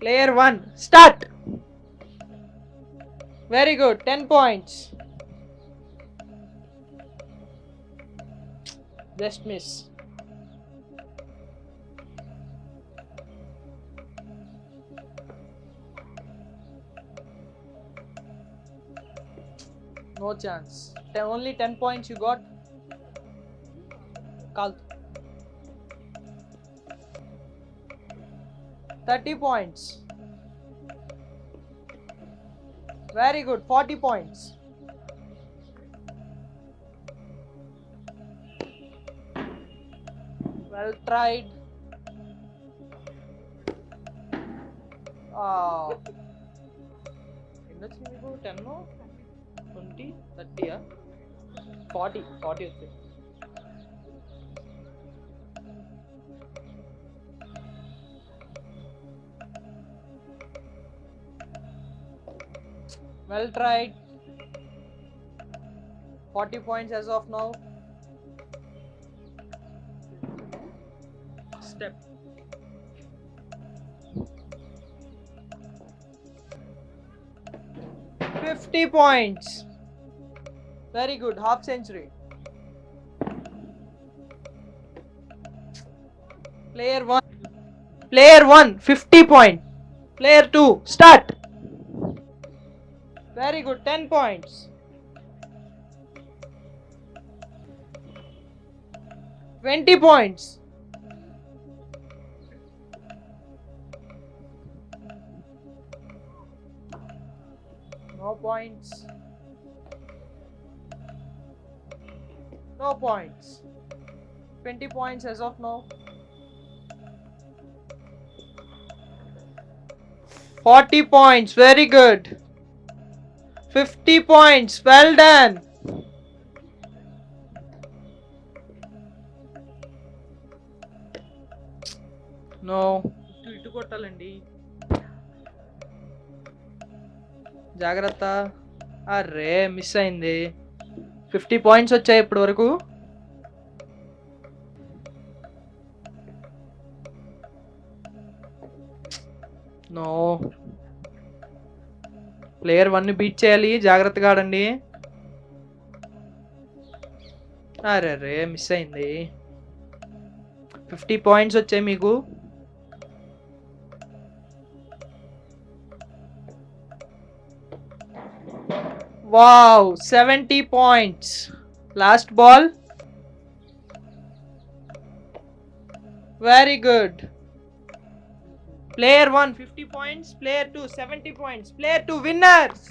Player 1, start. Very good, 10 points. Just miss. No chance. Only 10 points you got. Kal. 30 points. Very good, 40 points. Well tried. ఎన్ని వచ్చింది మీకు 10 20 30 40 వచ్చింది. Well tried. 40 points as of now. Step. $50 points. Very good, half century. Player 1, 50 points. Player 2, start. Very good, 10 points. $20 points. No points. No points. 20 points as of now. 40 points. Very good. 50 points. Well done. No. ఇటు కొట్టాలండి. జాగ్రత్త. అరే miss అయింది. 50 points వచ్చాయి ఇప్పటి వరకు. No. Player 1ని beat చేయాలి, జాగ్రత్తగా ఆడండి. అరే మిస్ అయింది. 50 పాయింట్స్ వచ్చాయి మీకు. Wow, 70 points. Last ball. Very good. Player 1, 50 points. Player 2, 70 points. Player 2, winners.